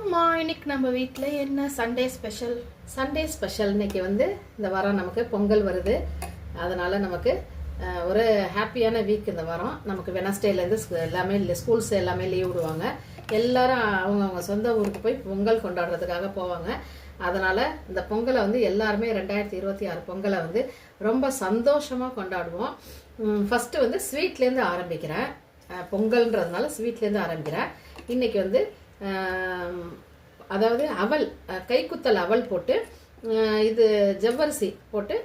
அம்மா இன்னைக்கு நம்ம வீட்டில் என்ன சண்டே ஸ்பெஷல் இன்னைக்கு வந்து இந்த வாரம் நமக்கு பொங்கல் வருது. அதனால் நமக்கு ஒரு ஹாப்பியான வீக் இந்த வாரம். நமக்கு வெனஸ்டேலேருந்து எல்லாமே ஸ்கூல்ஸ் எல்லாமே லீவ் விடுவாங்க. எல்லாரும் அவங்கவுங்க சொந்த ஊருக்கு போய் பொங்கல் கொண்டாடுறதுக்காக போவாங்க. அதனால் இந்த பொங்கலை வந்து எல்லாருமே 2026 பொங்கலை வந்து ரொம்ப சந்தோஷமாக கொண்டாடுவோம். ஃபஸ்ட்டு வந்து ஸ்வீட்லேருந்து ஆரம்பிக்கிறேன். பொங்கல்ன்றதுனால ஸ்வீட்லேருந்து ஆரம்பிக்கிறேன். இன்றைக்கி வந்து அதாவது அவல் கைக்குத்தல் அவல் போட்டு இது ஜவ்வரிசி போட்டு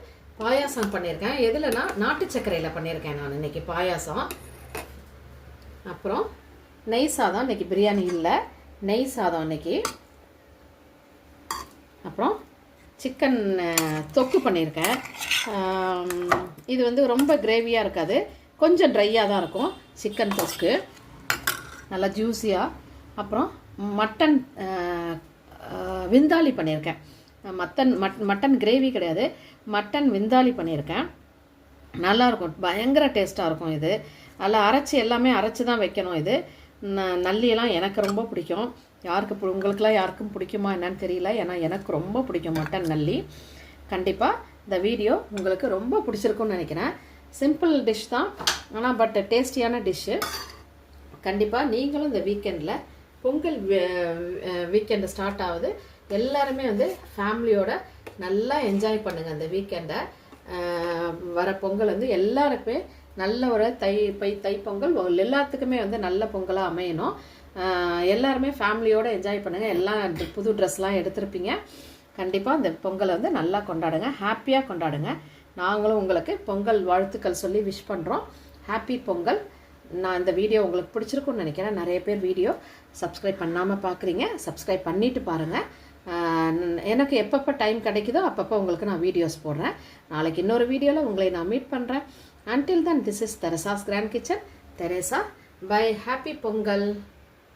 பாயாசம் பண்ணியிருக்கேன். எதுலனா நாட்டு சர்க்கரையில் பண்ணியிருக்கேன் நான் இன்னைக்கு பாயாசம். அப்புறம் நெய் சாதம், இன்னைக்கு பிரியாணி இல்லை, நெய் சாதம் இன்னைக்கு. அப்புறம் சிக்கன் தொக்கு பண்ணியிருக்கேன். இது வந்து ரொம்ப கிரேவியாக இருக்காது, கொஞ்சம் ட்ரையாக தான் இருக்கும் சிக்கன் தொக்கு, நல்லா ஜூஸியாக. அப்புறம் மட்டன் விந்தாளி பண்ணியிருக்கேன். மட்டன் கிரேவி கிடையாது, மட்டன் விந்தாளி பண்ணியிருக்கேன். நல்லாயிருக்கும், பயங்கர டேஸ்ட்டாக இருக்கும். இது நல்லா அரைச்சி, எல்லாமே அரைச்சி தான் வைக்கணும். இது நல்லியெல்லாம் எனக்கு ரொம்ப பிடிக்கும். உங்களுக்கெல்லாம் யாருக்கும் பிடிக்குமா என்னன்னு தெரியல, ஏன்னா எனக்கு ரொம்ப பிடிக்கும் மட்டன் நல்லி. கண்டிப்பாக இந்த வீடியோ உங்களுக்கு ரொம்ப பிடிச்சிருக்குன்னு நினைக்கிறேன். சிம்பிள் டிஷ் தான், ஆனால் பட் டேஸ்டியான டிஷ்ஷு. கண்டிப்பாக நீங்களும் இந்த வீக்கெண்டில் பொங்கல் வீக்கெண்டு ஸ்டார்ட் ஆகுது, எல்லாருமே வந்து ஃபேமிலியோட நல்லா என்ஜாய் பண்ணுங்கள் இந்த வீக்கெண்டை. வர பொங்கல் வந்து எல்லாருக்குமே நல்ல ஒரு தை பொங்கல் எல்லாத்துக்குமே வந்து நல்ல பொங்கலாக அமையணும். எல்லாருமே ஃபேமிலியோடு என்ஜாய் பண்ணுங்கள். எல்லாம் புது ட்ரெஸ்லாம் எடுத்திருப்பீங்க. கண்டிப்பாக இந்த பொங்கலை வந்து நல்லா கொண்டாடுங்க, ஹாப்பியாக கொண்டாடுங்க. நாங்களும் உங்களுக்கு பொங்கல் வாழ்த்துக்கள் சொல்லி விஷ் பண்ணுறோம். ஹாப்பி பொங்கல். நான் இந்த வீடியோ உங்களுக்கு பிடிச்சிருக்குன்னு நினைக்கிறேன். நிறைய பேர் வீடியோ சப்ஸ்கிரைப் பண்ணாமல் பார்க்குறீங்க, சப்ஸ்கிரைப் பண்ணிவிட்டு பாருங்கள். எனக்கு எப்பப்போ டைம் கிடைக்குதோ அப்பப்போ உங்களுக்கு நான் வீடியோஸ் போடுறேன். நாளைக்கு இன்னொரு வீடியோவில் உங்களை நான் மீட் பண்ணுறேன். Until then, this is Teresa's Grand Kitchen. Teresa, bye. Happy Pongal.